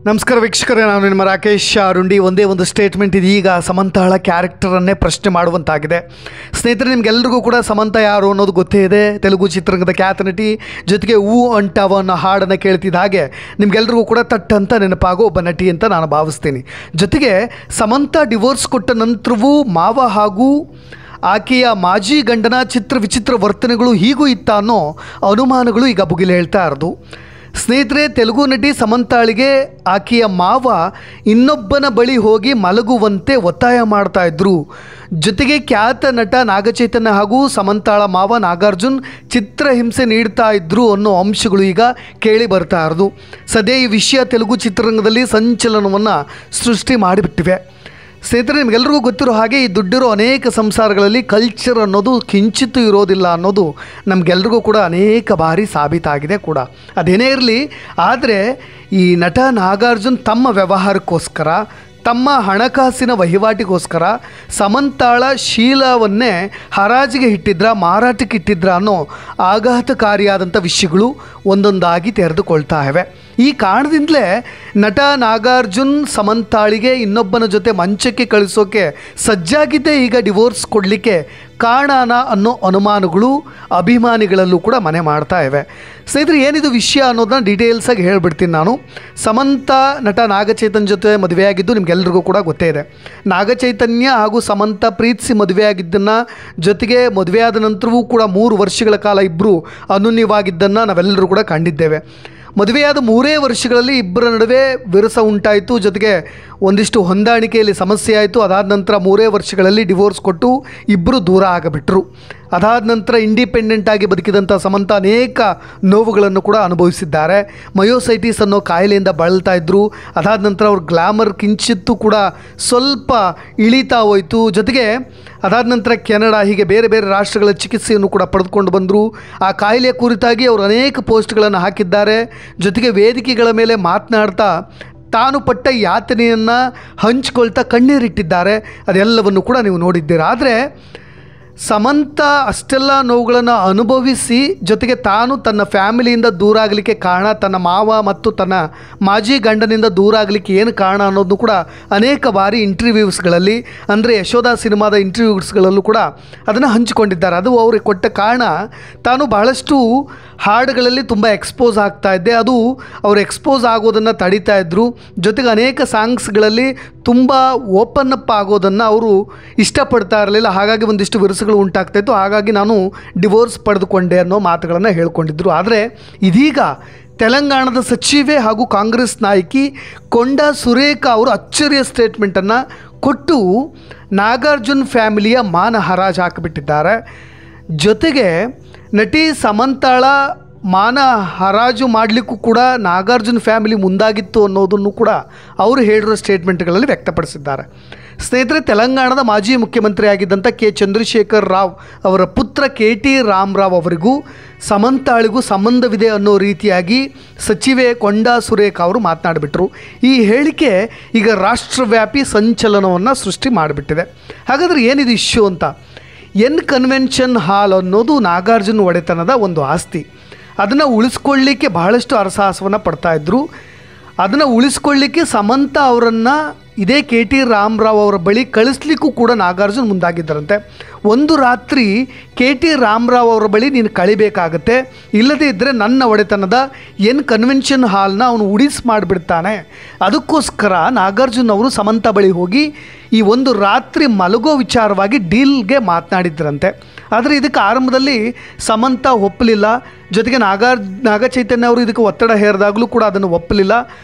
ನಮಸ್ಕಾರ ವೀಕ್ಷಕರೇ, ನಾನು ನಿಮ್ಮ ರಾಕೇಶ್ ಅರುಂಡಿ. ಒಂದೇ ಒಂದು ಸ್ಟೇಟ್ಮೆಂಟ್ ಇದೀಗ ಸಮಂತಾಳ ಕ್ಯಾರೆಕ್ಟರನ್ನೇ ಪ್ರಶ್ನೆ ಮಾಡುವಂತಾಗಿದೆ. ಸ್ನೇಹಿತರೆ, ನಿಮಗೆಲ್ಲರಿಗೂ ಕೂಡ ಸಮಂತ ಯಾರು ಅನ್ನೋದು ಗೊತ್ತೇ ಇದೆ. ತೆಲುಗು ಚಿತ್ರರಂಗದ ಖ್ಯಾತ ನಟಿ, ಜೊತೆಗೆ ಹೂ ಅಂಟಾವ ಅನ್ನೋ ಹಾಡನ್ನು ಕೇಳ್ತಿದ್ದ ಹಾಗೆ ನಿಮಗೆಲ್ಲರಿಗೂ ಕೂಡ ತಟ್ಟಂತ ನೆನಪಾಗೋ ಒಬ್ಬ ನಟಿ ಅಂತ ನಾನು ಭಾವಿಸ್ತೀನಿ. ಜೊತೆಗೆ ಸಮಂತ ಡಿವೋರ್ಸ್ ಕೊಟ್ಟ ನಂತರವೂ ಮಾವ ಹಾಗೂ ಆಕೆಯ ಮಾಜಿ ಗಂಡನ ವಿಚಿತ್ರ ವರ್ತನೆಗಳು ಹೀಗೂ ಇತ್ತ ಅನ್ನೋ ಅನುಮಾನಗಳು ಈಗ ಭುಗಿಲು ಹೇಳ್ತಾ ಇರೋದು. ಸ್ನೇಹಿತರೆ, ತೆಲುಗು ನಟಿ ಸಮಂತಾಳಿಗೆ ಆಕೆಯ ಮಾವ ಇನ್ನೊಬ್ಬನ ಬಳಿ ಹೋಗಿ ಮಲಗುವಂತೆ ಒತ್ತಾಯ ಮಾಡ್ತಾ ಇದ್ರು. ಜೊತೆಗೆ ಖ್ಯಾತ ನಟ ನಾಗಚೈತನ್ಯ ಹಾಗೂ ಸಮಂತಾಳ ಮಾವ ನಾಗಾರ್ಜುನ್ ಚಿತ್ರಹಿಂಸೆ ನೀಡ್ತಾ ಇದ್ರು ಅನ್ನೋ ಅಂಶಗಳು ಈಗ ಕೇಳಿ ಬರ್ತಾ ಇರೋದು. ಸದ್ಯ ಈ ವಿಷಯ ತೆಲುಗು ಚಿತ್ರರಂಗದಲ್ಲಿ ಸಂಚಲನವನ್ನು ಸೃಷ್ಟಿ ಮಾಡಿಬಿಟ್ಟಿವೆ. ಸ್ನೇಹಿತರೆ, ನಿಮಗೆಲ್ಲರಿಗೂ ಗೊತ್ತಿರೋ ಹಾಗೆ ಈ ದುಡ್ಡಿರೋ ಅನೇಕ ಸಂಸಾರಗಳಲ್ಲಿ ಕಲ್ಚರ್ ಅನ್ನೋದು ಕಿಂಚಿತ್ತೂ ಇರೋದಿಲ್ಲ ಅನ್ನೋದು ನಮಗೆಲ್ರಿಗೂ ಕೂಡ ಅನೇಕ ಬಾರಿ ಸಾಬೀತಾಗಿದೆ ಕೂಡ. ಅದೇನೇ ಇರಲಿ, ಆದರೆ ಈ ನಟ ನಾಗಾರ್ಜುನ್ ತಮ್ಮ ವ್ಯವಹಾರಕ್ಕೋಸ್ಕರ, ತಮ್ಮ ಹಣಕಾಸಿನ ವಹಿವಾಟಿಗೋಸ್ಕರ ಸಮಂತಾಳ ಶೀಲವನ್ನೇ ಹರಾಜಿಗೆ ಇಟ್ಟಿದ್ರ, ಮಾರಾಟಕ್ಕೆ ಇಟ್ಟಿದ್ರ ಅನ್ನೋ ಆಘಾತಕಾರಿಯಾದಂಥ ವಿಷಯಗಳು ಒಂದೊಂದಾಗಿ ತೆರೆದುಕೊಳ್ತಾ ಇವೆ. ಈ ಕಾರಣದಿಂದಲೇ ನಟ ನಾಗಾರ್ಜುನ್ ಸಮಂತಾಳಿಗೆ ಇನ್ನೊಬ್ಬನ ಜೊತೆ ಮಂಚಕ್ಕೆ ಕಳಿಸೋಕೆ ಸಜ್ಜಾಗಿದ್ದೇ ಈಗ ಡಿವೋರ್ಸ್ ಕೊಡಲಿಕ್ಕೆ ಕಾರಣನ ಅನ್ನೋ ಅನುಮಾನಗಳು ಅಭಿಮಾನಿಗಳಲ್ಲೂ ಕೂಡ ಮನೆ ಮಾಡ್ತಾ ಇವೆ. ಸ್ನೇಹಿತರೆ, ಏನಿದು ವಿಷಯ ಅನ್ನೋದನ್ನ ಡೀಟೇಲ್ಸಾಗಿ ಹೇಳ್ಬಿಡ್ತೀನಿ ನಾನು. ಸಮಂತ ನಟ ನಾಗಚೈತನ್ಯ ಜೊತೆ ಮದುವೆಯಾಗಿದ್ದು ನಿಮಗೆಲ್ಲರಿಗೂ ಕೂಡ ಗೊತ್ತೇ ಇದೆ. ನಾಗಚೈತನ್ಯ ಹಾಗೂ ಸಮಂತ ಪ್ರೀತಿಸಿ ಮದುವೆಯಾಗಿದ್ದನ್ನು, ಜೊತೆಗೆ ಮದುವೆಯಾದ ನಂತರವೂ ಕೂಡ 3 ವರ್ಷಗಳ ಕಾಲ ಇಬ್ಬರು ಅನುನ್ಯವಾಗಿದ್ದನ್ನು ನಾವೆಲ್ಲರೂ ಕೂಡ ಕಂಡಿದ್ದೇವೆ. ಮದುವೆಯಾದ 3 ವರ್ಷಗಳಲ್ಲಿ ಇಬ್ಬರ ನಡುವೆ ವಿರಸ ಉಂಟಾಯಿತು, ಜೊತೆಗೆ ಒಂದಿಷ್ಟು ಹೊಂದಾಣಿಕೆಯಲ್ಲಿ ಸಮಸ್ಯೆ ಆಯಿತು. ಅದಾದ ನಂತರ 3 ವರ್ಷಗಳಲ್ಲಿ ಡಿವೋರ್ಸ್ ಕೊಟ್ಟು ಇಬ್ಬರು ದೂರ ಆಗಿಬಿಟ್ರು. ಅದಾದ ನಂತರ ಇಂಡಿಪೆಂಡೆಂಟ್ ಆಗಿ ಬದುಕಿದಂಥ ಸಮಂತ ಅನೇಕ ನೋವುಗಳನ್ನು ಕೂಡ ಅನುಭವಿಸಿದ್ದಾರೆ. ಮಯೋಸೈಟಿಸ್ ಅನ್ನೋ ಕಾಯಿಲೆಯಿಂದ ಬಳಲ್ತಾ ಇದ್ದರು. ಅದಾದ ನಂತರ ಅವ್ರ ಗ್ಲಾಮರ್ ಕಿಂಚಿತ್ತೂ ಕೂಡ ಸ್ವಲ್ಪ ಇಳಿತಾ ಹೋಯಿತು. ಜೊತೆಗೆ ಅದಾದ ನಂತರ ಕೆನಡಾ, ಹೀಗೆ ಬೇರೆ ಬೇರೆ ರಾಷ್ಟ್ರಗಳ ಚಿಕಿತ್ಸೆಯನ್ನು ಕೂಡ ಪಡೆದುಕೊಂಡು ಬಂದರು. ಆ ಕಾಯಿಲೆಯ ಕುರಿತಾಗಿ ಅವರು ಅನೇಕ ಪೋಸ್ಟ್ಗಳನ್ನು ಹಾಕಿದ್ದಾರೆ. ಜೊತೆಗೆ ವೇದಿಕೆಗಳ ಮೇಲೆ ಮಾತನಾಡ್ತಾ ತಾನು ಪಟ್ಟ ಯಾತನೆಯನ್ನು ಹಂಚಿಕೊಳ್ತಾ ಕಣ್ಣೀರಿಟ್ಟಿದ್ದಾರೆ. ಅದೆಲ್ಲವನ್ನು ಕೂಡ ನೀವು ನೋಡಿದ್ದೀರ. ಆದರೆ ಸಮಂತ ಅಷ್ಟೆಲ್ಲ ನೋವುಗಳನ್ನು ಅನುಭವಿಸಿ, ಜೊತೆಗೆ ತಾನು ತನ್ನ ಫ್ಯಾಮಿಲಿಯಿಂದ ದೂರ ಆಗಲಿಕ್ಕೆ ಕಾರಣ, ತನ್ನ ಮಾವ ಮತ್ತು ತನ್ನ ಮಾಜಿ ಗಂಡನಿಂದ ದೂರ ಆಗಲಿಕ್ಕೆ ಏನು ಕಾರಣ ಅನ್ನೋದು ಕೂಡ ಅನೇಕ ಬಾರಿ ಇಂಟರ್ವ್ಯೂಸ್ಗಳಲ್ಲಿ, ಅಂದರೆ ಯಶೋಧ ಸಿನಿಮಾದ ಇಂಟರ್ವ್ಯೂಸ್ಗಳಲ್ಲೂ ಕೂಡ ಅದನ್ನು ಹಂಚಿಕೊಂಡಿದ್ದಾರೆ. ಅದು ಅವ್ರಿಗೆ ಕೊಟ್ಟ ಕಾರಣ, ತಾನು ಬಹಳಷ್ಟು ಹಾಡುಗಳಲ್ಲಿ ತುಂಬ ಎಕ್ಸ್ಪೋಸ್ ಆಗ್ತಾ ಇದ್ದೆ, ಅದು ಅವರು ಎಕ್ಸ್ಪೋಸ್ ಆಗೋದನ್ನು ತಡೀತಾ ಇದ್ದರು. ಜೊತೆಗೆ ಅನೇಕ ಸಾಂಗ್ಸ್ಗಳಲ್ಲಿ ತುಂಬ ಓಪನ್ ಅಪ್ ಆಗೋದನ್ನು ಅವರು ಇಷ್ಟಪಡ್ತಾ ಇರಲಿಲ್ಲ. ಹಾಗಾಗಿ ಒಂದಿಷ್ಟು ವಿರಸಗಳು ಉಂಟಾಗ್ತಾಯಿತ್ತು. ಹಾಗಾಗಿ ನಾನು ಡಿವೋರ್ಸ್ ಪಡೆದುಕೊಂಡೆ ಅನ್ನೋ ಮಾತುಗಳನ್ನು ಹೇಳ್ಕೊಂಡಿದ್ದರು. ಆದರೆ ಇದೀಗ ತೆಲಂಗಾಣದ ಸಚಿವೆ ಹಾಗೂ ಕಾಂಗ್ರೆಸ್ ನಾಯಕಿ ಕೊಂಡಾ ಸುರೇಖಾ ಅವರು ಅಚ್ಚರಿಯ ಸ್ಟೇಟ್ಮೆಂಟನ್ನು ಕೊಟ್ಟು ನಾಗಾರ್ಜುನ್ ಫ್ಯಾಮಿಲಿಯ ಮಾನ ಹರಾಜು ಹಾಕಿಬಿಟ್ಟಿದ್ದಾರೆ. ಜೊತೆಗೆ ನಟಿ ಸಮಂತಾಳ ಮಾನ ಹರಾಜು ಮಾಡಲಿಕ್ಕೂ ಕೂಡ ನಾಗಾರ್ಜುನ್ ಫ್ಯಾಮಿಲಿ ಮುಂದಾಗಿತ್ತು ಅನ್ನೋದನ್ನು ಕೂಡ ಅವರು ಹೇಳಿರೋ ಸ್ಟೇಟ್ಮೆಂಟ್ಗಳಲ್ಲಿ ವ್ಯಕ್ತಪಡಿಸಿದ್ದಾರೆ. ಸ್ನೇಹಿತರೆ, ತೆಲಂಗಾಣದ ಮಾಜಿ ಮುಖ್ಯಮಂತ್ರಿ ಆಗಿದ್ದಂಥ ಕೆ ಚಂದ್ರಶೇಖರ್ ರಾವ್ ಅವರ ಪುತ್ರ KT ರಾಮರಾವ್ ಅವರಿಗೂ ಸಮಂತಾಳಿಗೂ ಸಂಬಂಧವಿದೆ ಅನ್ನೋ ರೀತಿಯಾಗಿ ಸಚಿವೆ ಕೊಂಡಾ ಸುರೇಖಾ ಅವರು ಮಾತನಾಡಿಬಿಟ್ರು. ಈ ಹೇಳಿಕೆ ಈಗ ರಾಷ್ಟ್ರವ್ಯಾಪಿ ಸಂಚಲನವನ್ನು ಸೃಷ್ಟಿ ಮಾಡಿಬಿಟ್ಟಿದೆ. ಹಾಗಾದರೆ ಏನಿದು ಇಶ್ಯೂ ಅಂತ? ಎನ್ ಕನ್ವೆನ್ಷನ್ ಹಾಲ್ ಅನ್ನೋದು ನಾಗಾರ್ಜುನ್ ಒಡೆತನದ ಒಂದು ಆಸ್ತಿ. ಅದನ್ನು ಉಳಿಸ್ಕೊಳ್ಳಿಕ್ಕೆ ಬಹಳಷ್ಟು ಹರಸಾಹಸವನ್ನು ಪಡ್ತಾಯಿದ್ರು. ಅದನ್ನು ಉಳಿಸ್ಕೊಳ್ಳಿಕ್ಕೆ ಸಮಂತ ಅವರನ್ನು ಇದೇ KT ರಾಮರಾವ್ ಅವರ ಬಳಿ ಕಳಿಸ್ಲಿಕ್ಕೂ ಕೂಡ ನಾಗಾರ್ಜುನ್ ಮುಂದಾಗಿದ್ದರಂತೆ. ಒಂದು ರಾತ್ರಿ KT ರಾಮರಾವ್ ಅವರ ಬಳಿ ನೀನು ಕಳಿಬೇಕಾಗತ್ತೆ, ಇಲ್ಲದೇ ಇದ್ದರೆ ನನ್ನ ಒಡೆತನದ ಎನ್ ಕನ್ವೆನ್ಷನ್ ಹಾಲ್ನ ಅವನು ಉಡಿಸ್ ಮಾಡಿಬಿಡ್ತಾನೆ. ಅದಕ್ಕೋಸ್ಕರ ನಾಗಾರ್ಜುನ್ ಅವರು ಸಮಂತ ಬಳಿ ಹೋಗಿ ಈ ಒಂದು ರಾತ್ರಿ ಮಲಗೋ ವಿಚಾರವಾಗಿ ಡೀಲ್ಗೆ ಮಾತನಾಡಿದ್ರಂತೆ. ಆದರೆ ಇದಕ್ಕೆ ಆರಂಭದಲ್ಲಿ ಸಮಂತ ಒಪ್ಪಲಿಲ್ಲ. ಜೊತೆಗೆ ನಾಗಚೈತನ್ಯ ಅವರು ಇದಕ್ಕೆ ಒತ್ತಡ ಹೇರಿದಾಗಲೂ ಕೂಡ ಅದನ್ನು ಒಪ್ಪಲಿಲ್ಲ.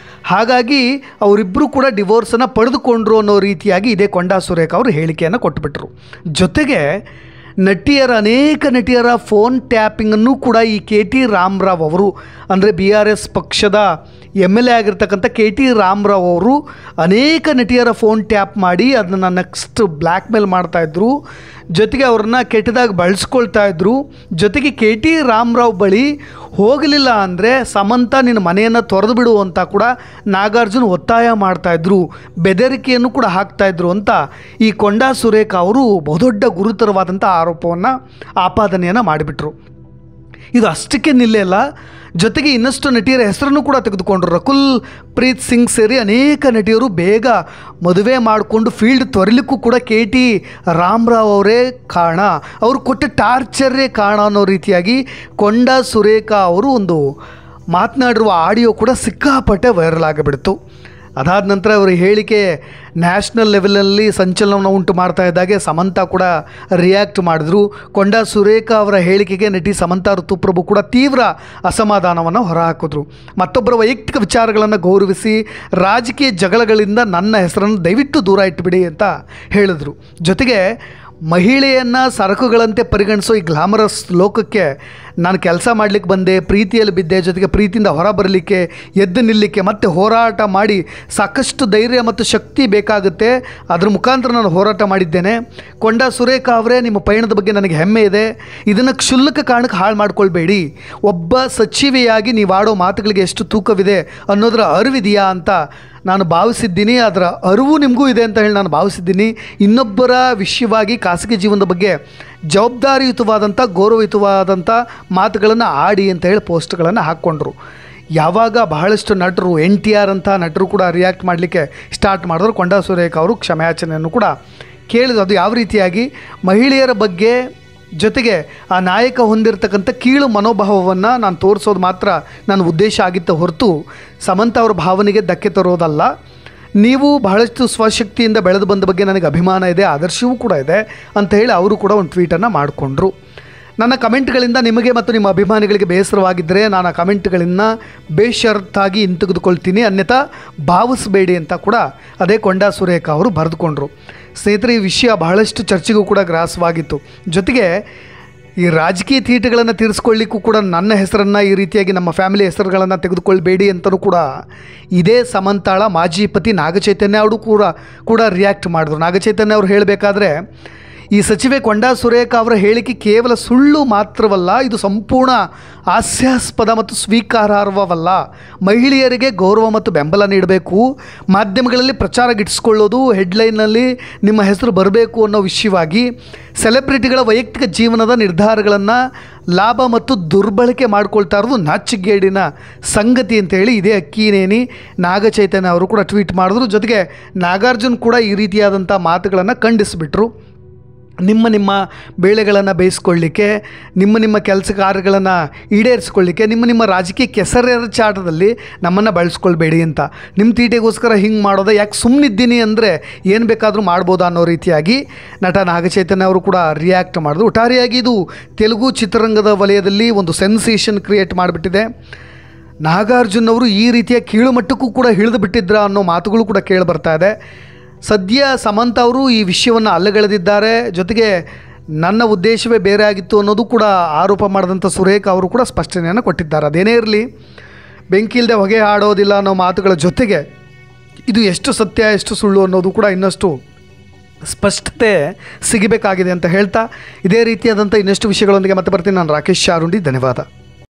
ಹಾಗಾಗಿ ಅವರಿಬ್ಬರು ಕೂಡ ಡಿವೋರ್ಸನ್ನು ಪಡೆದುಕೊಂಡ್ರು ಅನ್ನೋ ರೀತಿಯಾಗಿ ಇದೇ ಕೊಂಡಾ ಸುರೇಖಾ ಅವರು ಹೇಳಿಕೆಯನ್ನು ಕೊಟ್ಟುಬಿಟ್ರು. ಜೊತೆಗೆ ಅನೇಕ ನಟಿಯರ ಫೋನ್ ಟ್ಯಾಪಿಂಗನ್ನು ಕೂಡ ಈ KT ರಾಮರಾವ್ ಅವರು, ಅಂದರೆ BRS ಪಕ್ಷದ MLA ಆಗಿರ್ತಕ್ಕಂಥ KT ರಾಮರಾವ್ ಅವರು ಅನೇಕ ನಟಿಯರ ಫೋನ್ ಟ್ಯಾಪ್ ಮಾಡಿ ಅದನ್ನು ನೆಕ್ಸ್ಟ್ ಬ್ಲ್ಯಾಕ್ ಮೇಲ್ ಮಾಡ್ತಾಯಿದ್ರು. ಜೊತೆಗೆ ಅವ್ರನ್ನ ಕೆಟ್ಟದಾಗಿ ಬಳಸ್ಕೊಳ್ತಾ ಇದ್ರು. ಜೊತೆಗೆ KT ರಾಮರಾವ್ ಬಳಿ ಹೋಗಲಿಲ್ಲ ಅಂದರೆ ಸಮಂತ ನಿನ್ನ ಮನೆಯನ್ನು ತೊರೆದು ಬಿಡು ಅಂತ ಕೂಡ ನಾಗಾರ್ಜುನ್ ಒತ್ತಾಯ ಮಾಡ್ತಾಯಿದ್ರು, ಬೆದರಿಕೆಯನ್ನು ಕೂಡ ಹಾಕ್ತಾಯಿದ್ರು ಅಂತ ಈ ಕೊಂಡಾ ಸುರೇಖಾ ಅವರು ಬಹುದೊಡ್ಡ ಗುರುತರವಾದಂಥ ಆಪಾದನೆಯನ್ನು ಮಾಡಿಬಿಟ್ರು. ಇದು ಅಷ್ಟಕ್ಕೆ ನಿಲ್ಲಿಲ್ಲ. ಜೊತೆಗೆ ಇನ್ನಷ್ಟು ನಟಿಯರ ಹೆಸರನ್ನು ಕೂಡ ತೆಗೆದುಕೊಂಡರು. ರಕುಲ್ ಪ್ರೀತ್ ಸಿಂಗ್ ಸೇರಿ ಅನೇಕ ನಟಿಯರು ಬೇಗ ಮದುವೆ ಮಾಡಿಕೊಂಡು ಫೀಲ್ಡ್ ತೊರಲಿಕ್ಕೂ ಕೂಡ KT ರಾಮರಾವ್ ಅವರೇ ಕಾರಣ, ಅವರು ಕೊಟ್ಟ ಟಾರ್ಚರೇ ಕಾರಣ ಅನ್ನೋ ರೀತಿಯಾಗಿ ಕೊಂಡಾ ಸುರೇಖಾ ಅವರು ಒಂದು ಮಾತನಾಡಿರುವ ಆಡಿಯೋ ಕೂಡ ಸಿಕ್ಕಾಪಟ್ಟೆ ವೈರಲ್ ಆಗಿಬಿಡ್ತು. ಅದಾದ ನಂತರ ಅವರ ಹೇಳಿಕೆ ನ್ಯಾಷನಲ್ ಲೆವೆಲಲ್ಲಿ ಸಂಚಲನವನ್ನು ಉಂಟು ಮಾಡ್ತಾ ಇದ್ದಾಗೆ ಸಮಂತಾ ಕೂಡ ರಿಯಾಕ್ಟ್ ಮಾಡಿದ್ರು. ಕೊಂಡಾ ಸುರೇಖಾ ಅವರ ಹೇಳಿಕೆಗೆ ನಟಿ ಸಮಂತಾ ಋತುಪ್ರಭು ಕೂಡ ತೀವ್ರ ಅಸಮಾಧಾನವನ್ನು ಹೊರಹಾಕಿದ್ರು. ಮತ್ತೊಬ್ಬರ ವೈಯಕ್ತಿಕ ವಿಚಾರಗಳನ್ನು ಗೌರವಿಸಿ ರಾಜಕೀಯ ಜಗಳಗಳಿಂದ ನನ್ನ ಹೆಸರನ್ನು ದಯವಿಟ್ಟು ದೂರ ಇಟ್ಟುಬಿಡಿ ಅಂತ ಹೇಳಿದ್ರು. ಜೊತೆಗೆ ಮಹಿಳೆಯನ್ನು ಸರಕುಗಳಂತೆ ಪರಿಗಣಿಸೋ ಈ ಗ್ಲಾಮರಸ್ ಲೋಕಕ್ಕೆ ನಾನು ಕೆಲಸ ಮಾಡಲಿಕ್ಕೆ ಬಂದೆ, ಪ್ರೀತಿಯಲ್ಲಿ ಬಿದ್ದೆ, ಜೊತೆಗೆ ಪ್ರೀತಿಯಿಂದ ಹೊರ ಬರಲಿಕ್ಕೆ, ಎದ್ದು ನಿಲ್ಲಲಿಕ್ಕೆ ಮತ್ತು ಹೋರಾಟ ಮಾಡಿ ಸಾಕಷ್ಟು ಧೈರ್ಯ ಮತ್ತು ಶಕ್ತಿ ಬೇಕಾಗುತ್ತೆ. ಅದರ ಮುಖಾಂತರ ನಾನು ಹೋರಾಟ ಮಾಡಿದ್ದೇನೆ. ಕೊಂಡಾ ಸುರೇಖಾ ಅವರೇ, ನಿಮ್ಮ ಪಯಣದ ಬಗ್ಗೆ ನನಗೆ ಹೆಮ್ಮೆ ಇದೆ. ಇದನ್ನು ಕ್ಷುಲ್ಲಕ ಕಾರಣಕ್ಕೆ ಹಾಳು ಮಾಡ್ಕೊಳ್ಬೇಡಿ. ಒಬ್ಬ ಸಚಿವೆಯಾಗಿ ನೀವು ಆಡೋ ಮಾತುಗಳಿಗೆ ಎಷ್ಟು ತೂಕವಿದೆ ಅನ್ನೋದರ ಅರಿವಿದೆಯಾ ಅಂತ ನಾನು ಭಾವಿಸಿದ್ದೀನಿ. ಅದರ ಅರಿವು ನಿಮಗೂ ಇದೆ ಅಂತ ಹೇಳಿ ನಾನು ಭಾವಿಸಿದ್ದೀನಿ. ಇನ್ನೊಬ್ಬರ ವಿಷಯವಾಗಿ ಖಾಸಗಿ ಜೀವನದ ಬಗ್ಗೆ ಜವಾಬ್ದಾರಿಯುತವಾದಂಥ ಗೌರವಯುತವಾದಂಥ ಮಾತುಗಳನ್ನು ಆಡಿ ಅಂತ ಹೇಳಿ ಪೋಸ್ಟ್ಗಳನ್ನು ಹಾಕ್ಕೊಂಡ್ರು. ಯಾವಾಗ ಬಹಳಷ್ಟು ನಟರು NTR ಅಂತ ನಟರು ಕೂಡ ರಿಯಾಕ್ಟ್ ಮಾಡಲಿಕ್ಕೆ ಸ್ಟಾರ್ಟ್ ಮಾಡಿದ್ರು, ಕೊಂಡಾ ಸುರೇಖಾ ಅವರು ಕ್ಷಮೆಯಾಚನೆಯನ್ನು ಕೂಡ ಕೇಳಿದ್ರು. ಅದು ಯಾವ ರೀತಿಯಾಗಿ ಮಹಿಳೆಯರ ಬಗ್ಗೆ ಜೊತೆಗೆ ಆ ನಾಯಕ ಹೊಂದಿರತಕ್ಕಂಥ ಕೀಳು ಮನೋಭಾವವನ್ನು ನಾನು ತೋರಿಸೋದು ಮಾತ್ರ ನನ್ನ ಉದ್ದೇಶ ಆಗಿತ್ತು ಹೊರತು ಸಮಂತಾ ಅವರ ಭಾವನೆಗೆ ಧಕ್ಕೆ ತರೋದಲ್ಲ. ನೀವು ಬಹಳಷ್ಟು ಸ್ವಶಕ್ತಿಯಿಂದ ಬೆಳೆದು ಬಂದ ಬಗ್ಗೆ ನನಗೆ ಅಭಿಮಾನ ಇದೆ, ಆದರ್ಶವೂ ಕೂಡ ಇದೆ ಅಂತ ಹೇಳಿ ಅವರು ಕೂಡ ಒಂದು ಟ್ವೀಟನ್ನು ಮಾಡಿಕೊಂಡ್ರು. ನನ್ನ ಕಮೆಂಟ್ಗಳಿಂದ ನಿಮಗೆ ಮತ್ತು ನಿಮ್ಮ ಅಭಿಮಾನಿಗಳಿಗೆ ಬೇಸರವಾಗಿದ್ದರೆ ನಾನು ಆ ಕಮೆಂಟ್ಗಳನ್ನು ಬೇಷರತ್ತಾಗಿ ಹಿಂತೆಗೆದುಕೊಳ್ತೀನಿ, ಅನ್ಯಥಾ ಭಾವಿಸಬೇಡಿ ಅಂತ ಕೂಡ ಅದೇ ಕೊಂಡಾ ಸುರೇಖಾ ಅವರು ಬರೆದುಕೊಂಡ್ರು. ಸ್ನೇಹಿತರೆ, ಈ ವಿಷಯ ಬಹಳಷ್ಟು ಚರ್ಚೆಗೂ ಕೂಡ ಗ್ರಾಸವಾಗಿತ್ತು. ಜೊತೆಗೆ ಈ ರಾಜಕೀಯ ತೀಟೆಗಳನ್ನು ತೀರಿಸ್ಕೊಳ್ಳಿಕ್ಕೂ ಕೂಡ ನನ್ನ ಹೆಸರನ್ನು ಈ ರೀತಿಯಾಗಿ ನಮ್ಮ ಫ್ಯಾಮಿಲಿ ಹೆಸರುಗಳನ್ನು ತೆಗೆದುಕೊಳ್ಬೇಡಿ ಅಂತಲೂ ಕೂಡ ಇದೇ ಸಮಂತಾಳ ಮಾಜಿ ಪತಿ ನಾಗಚೈತನ್ಯ ಅವರು ಕೂಡ ರಿಯಾಕ್ಟ್ ಮಾಡಿದ್ರು. ನಾಗಚೈತನ್ಯ ಅವರು ಹೇಳಬೇಕಾದ್ರೆ, ಈ ಸಚಿವೆ ಕೊಂಡಾ ಸುರೇಖಾ ಅವರ ಹೇಳಿಕೆ ಕೇವಲ ಸುಳ್ಳು ಮಾತ್ರವಲ್ಲ, ಇದು ಸಂಪೂರ್ಣ ಹಾಸ್ಯಾಸ್ಪದ ಮತ್ತು ಸ್ವೀಕಾರಾರ್ಹವಲ್ಲ. ಮಹಿಳೆಯರಿಗೆ ಗೌರವ ಮತ್ತು ಬೆಂಬಲ ನೀಡಬೇಕು. ಮಾಧ್ಯಮಗಳಲ್ಲಿ ಪ್ರಚಾರ ಗಿಟ್ಟಿಸ್ಕೊಳ್ಳೋದು, ಹೆಡ್ಲೈನ್ನಲ್ಲಿ ನಿಮ್ಮ ಹೆಸರು ಬರಬೇಕು ಅನ್ನೋ ವಿಷಯವಾಗಿ ಸೆಲೆಬ್ರಿಟಿಗಳ ವೈಯಕ್ತಿಕ ಜೀವನದ ನಿರ್ಧಾರಗಳನ್ನು ಲಾಭ ಮತ್ತು ದುರ್ಬಳಕೆ ಮಾಡ್ಕೊಳ್ತಾ ಇರೋದು ನಾಚಿಗೇಡಿನ ಸಂಗತಿ ಅಂತೇಳಿ ಇದೇ ಅಕ್ಕಿನೇನಿ ನಾಗಚೈತನ್ಯ ಅವರು ಕೂಡ ಟ್ವೀಟ್ ಮಾಡಿದ್ರು. ಜೊತೆಗೆ ನಾಗಾರ್ಜುನ್ ಕೂಡ ಈ ರೀತಿಯಾದಂಥ ಮಾತುಗಳನ್ನು ಖಂಡಿಸಿಬಿಟ್ರು. ನಿಮ್ಮ ಬೇಳೆಗಳನ್ನು ಬೇಯಿಸ್ಕೊಳ್ಳಿಕ್ಕೆ, ನಿಮ್ಮ ಕೆಲಸ ಕಾರ್ಯಗಳನ್ನು ಈಡೇರಿಸ್ಕೊಳ್ಳಿಕ್ಕೆ, ನಿಮ್ಮ ರಾಜಕೀಯ ಕೆಸರೆರ ಚಾಟದಲ್ಲಿ ನಮ್ಮನ್ನು ಬಳಸ್ಕೊಳ್ಬೇಡಿ ಅಂತ. ನಿಮ್ಮ ತೀಟೆಗೋಸ್ಕರ ಹಿಂಗೆ ಮಾಡೋದ, ಯಾಕೆ ಸುಮ್ಮನಿದ್ದೀನಿ ಅಂದರೆ ಏನು ಬೇಕಾದರೂ ಮಾಡ್ಬೋದಾ ಅನ್ನೋ ರೀತಿಯಾಗಿ ನಟ ನಾಗಚೈತನ್ಯ ಅವರು ಕೂಡ ರಿಯಾಕ್ಟ್ ಮಾಡಿದ್ರು. ಒಟ್ಟಾರೆಯಾಗಿ ಇದು ತೆಲುಗು ಚಿತ್ರರಂಗದ ವಲಯದಲ್ಲಿ ಒಂದು ಸೆನ್ಸೇಷನ್ ಕ್ರಿಯೇಟ್ ಮಾಡಿಬಿಟ್ಟಿದೆ. ನಾಗಾರ್ಜುನ್ ಅವರು ಈ ರೀತಿಯ ಕೀಳುಮಟ್ಟಕ್ಕೂ ಕೂಡ ಇಳಿದು ಬಿಟ್ಟಿದ್ರ ಅನ್ನೋ ಮಾತುಗಳು ಕೂಡ ಕೇಳಿ ಬರ್ತಾ ಇದೆ. ಸದ್ಯ ಸಮಂತಾ ಅವರು ಈ ವಿಷಯವನ್ನು ಅಲ್ಲಗಳೆದಿದ್ದಾರೆ. ಜೊತೆಗೆ ನನ್ನ ಉದ್ದೇಶವೇ ಬೇರೆ ಆಗಿತ್ತು ಅನ್ನೋದು ಕೂಡ ಆರೋಪ ಮಾಡಿದಂಥ ಸುರೇಖಾ ಅವರು ಕೂಡ ಸ್ಪಷ್ಟನೆಯನ್ನು ಕೊಟ್ಟಿದ್ದಾರೆ. ಅದೇನೇ ಇರಲಿ, ಬೆಂಕಿ ಇಲ್ಲದೆ ಹೊಗೆ ಆಡೋದಿಲ್ಲ ಅನ್ನೋ ಮಾತುಗಳ ಜೊತೆಗೆ ಇದು ಎಷ್ಟು ಸತ್ಯ ಎಷ್ಟು ಸುಳ್ಳು ಅನ್ನೋದು ಕೂಡ ಇನ್ನಷ್ಟು ಸ್ಪಷ್ಟತೆ ಸಿಗಬೇಕಾಗಿದೆ ಅಂತ ಹೇಳ್ತಾ, ಇದೇ ರೀತಿಯಾದಂಥ ಇನ್ನಷ್ಟು ವಿಷಯಗಳೊಂದಿಗೆ ಮತ್ತೆ ಬರ್ತೀನಿ. ನಾನು ರಾಕೇಶ್ ಶಾರುಂಡಿ. ಧನ್ಯವಾದ.